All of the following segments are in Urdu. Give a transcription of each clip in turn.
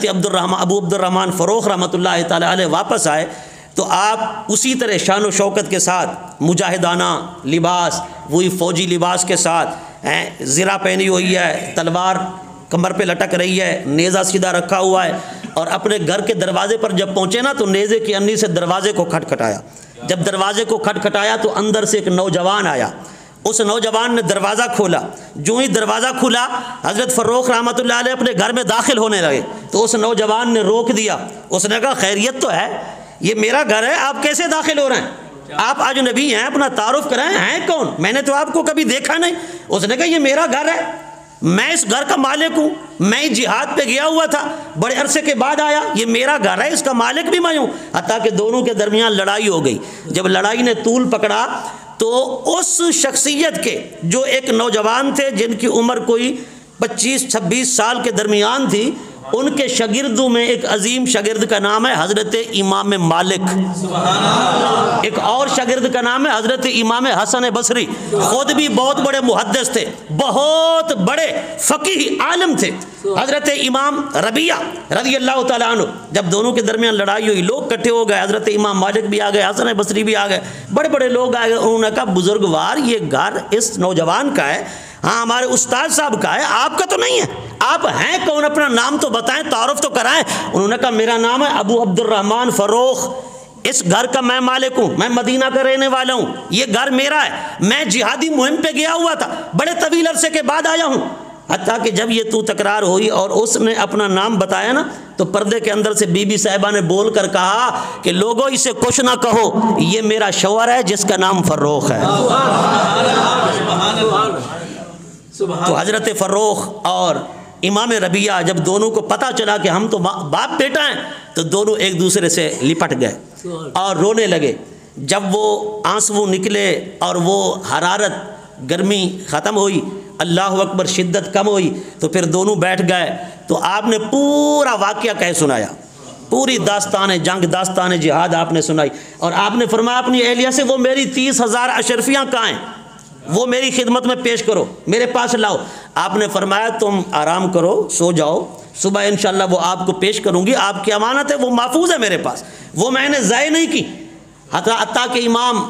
حضرت ابو عبد الرحمن فروخ رحمۃ اللہ تعالی علیہ واپس آئے تو آپ اسی طرح شان و شوکت کے ساتھ مجاہدانہ لباس، وہی فوجی لباس کے ساتھ زرہ پہنی ہوئی ہے، تلوار کمر پہ لٹک رہی ہے، نیزہ سیدھا رکھا ہوا ہے، اور اپنے گھر کے دروازے پر جب پہنچے نا تو نیزے کی انی سے دروازے کو کھٹکھٹایا۔ جب دروازے کو کھٹکھٹایا تو اندر سے ایک نوجوان آیا، اس نوجوان نے دروازہ کھولا۔ جو ہی دروازہ کھلا حضرت فروخ رحمۃ اللہ علیہ اپنے گھر میں داخل ہونے لگے تو اس نوجوان نے روک دیا۔ اس نے کہا خیریت تو ہے، یہ میرا گھر ہے، آپ کیسے داخل ہو رہے ہیں؟ آپ اجنبی ہیں، اپنا تعارف کرائیں، ہیں کون؟ میں نے تو آپ کو کبھی دیکھا نہیں۔ اس نے کہا یہ میرا گھر ہے، میں اس گھر کا مالک ہوں، میں جہاد پہ گیا ہوا تھا، بڑے عرصے کے بعد آیا، یہ میرا گھر ہے، اس کا مالک بھی میں ہوں۔ حتیٰ کہ دونوں کے درمیان لڑائی ہو گئی۔ جب لڑائی نے طول پکڑا تو اس شخصیت کے جو ایک نوجوان تھے جن کی عمر کوئی 25-26 سال کے درمیان تھی، ان کے شاگردوں میں ایک عظیم شاگرد کا نام ہے حضرت امام مالک، ایک اور شاگرد کا نام ہے حضرت امام حسن بصری، خود بھی بہت بڑے محدث تھے، بہت بڑے فقیہ عالم تھے۔ حضرت امام ربیعہ رضی اللہ تعالیٰ عنہ، جب دونوں کے درمیان لڑائی ہوئی، لوگ اکٹھے ہو گئے، حضرت امام مالک بھی آ گئے، حسن بصری بھی آ گئے، بڑے بڑے لوگ آ گئے۔ انہوں نے کہا بزرگوار یہ گھر اس نوجوان کا ہے، ہاں ہمارے استاد صاحب کا ہے، آپ کا تو نہیں ہے، آپ ہیں کون؟ اپنا نام تو بتائیں، تعارف تو کرائیں۔ انہوں نے کہا میرا نام ہے ابو عبد الرحمن فروخ، اس گھر کا میں مالک ہوں، میں مدینہ کا رہنے والا ہوں، یہ گھر میرا ہے، میں جہادی مہم پہ گیا ہوا تھا، بڑے طویل عرصے کے بعد آیا ہوں۔ حتیٰ کہ جب یہ تکرار ہوئی اور اس نے اپنا نام بتایا نا تو پردے کے اندر سے بی بی صاحبہ نے بول کر کہا کہ لوگوں اسے کچھ نہ کہو، یہ میرا شوہر ہے جس کا نام فروخ ہے۔ تو حضرت فروخ اور امام ربیعہ جب دونوں کو پتہ چلا کہ ہم تو باپ بیٹا ہیں تو دونوں ایک دوسرے سے لپٹ گئے اور رونے لگے۔ جب وہ آنسو نکلے اور وہ حرارت گرمی ختم ہوئی، اللہ اکبر، شدت کم ہوئی، تو پھر دونوں بیٹھ گئے تو آپ نے پورا واقعہ کہہ سنایا، پوری داستان جنگ، داستان جہاد آپ نے سنائی، اور آپ نے فرمایا اپنی اہلیہ سے وہ میری 30,000 اشرفیاں کہاں ہیں، وہ میری خدمت میں پیش کرو، میرے پاس لاؤ۔ آپ نے فرمایا تم آرام کرو، سو جاؤ، صبح انشاءاللہ وہ آپ کو پیش کروں گی، آپ کی امانت ہے، وہ محفوظ ہے میرے پاس، وہ میں نے ضائع نہیں کی۔ حتیٰ کہ امام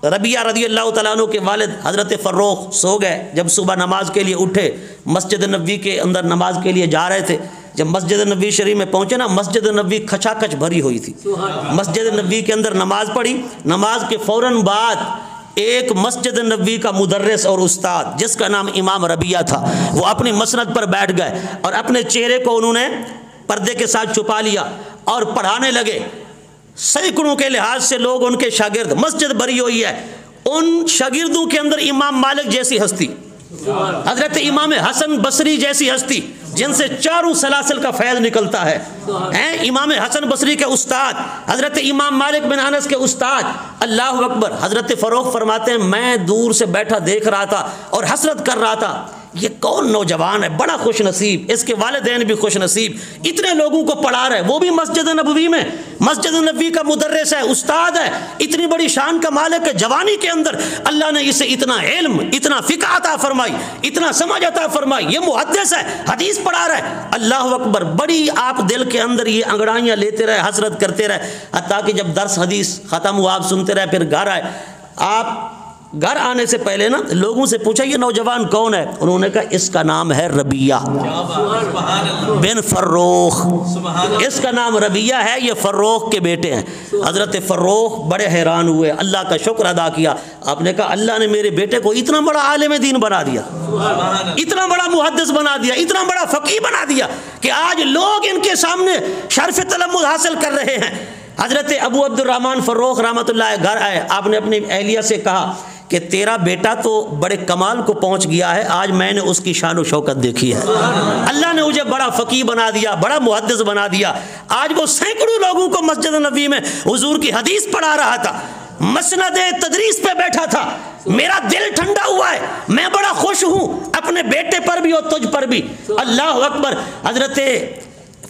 ربیعہ رضی اللہ تعالیٰ عنہ کے والد حضرت فروخ سو گئے۔ جب صبح نماز کے لیے اٹھے، مسجد نبوی کے اندر نماز کے لیے جا رہے تھے، جب مسجد نبوی شریف میں پہنچے نا، مسجد نبوی کھچا کھچ بھری ہوئی تھی۔ مسجد نبوی کے اندر نماز پڑھی، نماز کے فوراً بعد ایک مسجد نبوی کا مدرس اور استاد جس کا نام امام ربیعہ تھا، وہ اپنی مسند پر بیٹھ گئے اور اپنے چہرے کو انہوں نے پردے کے ساتھ چھپا لیا اور پڑھانے لگے۔ سینکڑوں کے لحاظ سے لوگ ان کے شاگرد، مسجد بھری ہوئی ہے، ان شاگردوں کے اندر امام مالک جیسی ہستی، حضرت امام حسن بصری جیسی ہستی جن سے چاروں سلاسل کا فیض نکلتا ہے، امام حسن بصری کے استاد، حضرت امام مالک بن انس کے استاد، اللہ اکبر۔ حضرت فروخ فرماتے ہیں میں دور سے بیٹھا دیکھ رہا تھا اور حسرت کر رہا تھا، یہ کون نوجوان ہے، بڑا خوش نصیب، اس کے والدین بھی خوش نصیب، اتنے لوگوں کو پڑھا رہے، وہ بھی مسجد نبوی میں، مسجد نبوی کا مدرس ہے، استاد ہے، اتنی بڑی شان کا مالک ہے۔ جوانی کے اندر اللہ نے اسے اتنا علم، اتنا فقہ عطا فرمائی، اتنا سمجھ عطا فرمائی، یہ محدث ہے، حدیث پڑھا رہا ہے، اللہ اکبر۔ بڑی آپ دل کے اندر یہ انگڑائیاں لیتے رہے، حسرت کرتے رہے، حتیٰ کہ جب درس حدیث ختم ہوا آپ سنتے رہے، پھر گھر آئے۔ آپ گھر آنے سے پہلے نا لوگوں سے پوچھا یہ نوجوان کون ہے؟ انہوں نے کہا اس کا نام ہے ربیعہ بن فروخ، اس کا نام ربیعہ ہے، یہ فروخ کے بیٹے ہیں۔ حضرت فروخ بڑے حیران ہوئے، اللہ کا شکر ادا کیا۔ آپ نے کہا اللہ نے میرے بیٹے کو اتنا بڑا عالم دین بنا دیا، اتنا بڑا محدث بنا دیا، اتنا بڑا فقیہ بنا دیا کہ آج لوگ ان کے سامنے شرف تلمذ حاصل کر رہے ہیں۔ حضرت ابو عبد الرحمن فروخ رحمۃ اللہ گھر آئے، آپ نے اپنی اہلیہ سے کہا کہ تیرا بیٹا تو بڑے کمال کو پہنچ گیا ہے، آج میں نے اس کی شان و شوکت دیکھی ہے، اللہ نے مجھے بڑا فقیہ بنا دیا، بڑا محدث بنا دیا۔ آج وہ سینکڑوں لوگوں کو مسجد نبوی میں حضور کی حدیث پڑھا رہا تھا، مسند تدریس پہ بیٹھا تھا، میرا دل ٹھنڈا ہوا ہے، میں بڑا خوش ہوں اپنے بیٹے پر بھی اور تجھ پر بھی، اللہ اکبر۔ حضرت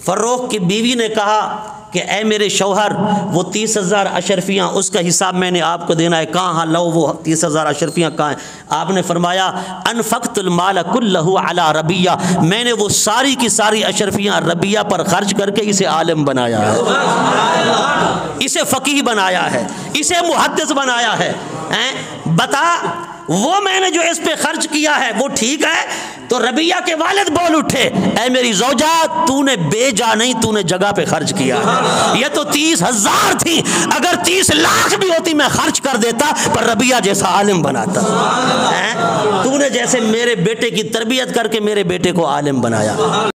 فروخ کی بیوی نے کہا کہ اے میرے شوہر وہ 30,000 اشرفیاں اس کا حساب میں نے آپ کو دینا ہے، کہاں لو وہ 30,000 اشرفیاں کہاں ہیں؟ آپ نے فرمایا انفقت المال کلہ علی ربیہ، میں نے وہ ساری کی ساری اشرفیاں ربیہ پر خرچ کر کے اسے عالم بنایا ہے، اسے فقیہ بنایا ہے، اسے محدث بنایا ہے۔ بتا وہ میں نے جو اس پہ خرچ کیا ہے وہ ٹھیک ہے؟ تو ربیہ کے والد بول اٹھے اے میری زوجہ تو نے بے جا نہیں، تو نے جگہ پہ خرچ کیا ہے، یہ تو 30,000 تھی، اگر 30 لاکھ بھی ہوتی میں خرچ کر دیتا پر ربیہ جیسا عالم بناتا، تو نے جیسے میرے بیٹے کی تربیت کر کے میرے بیٹے کو عالم بنایا۔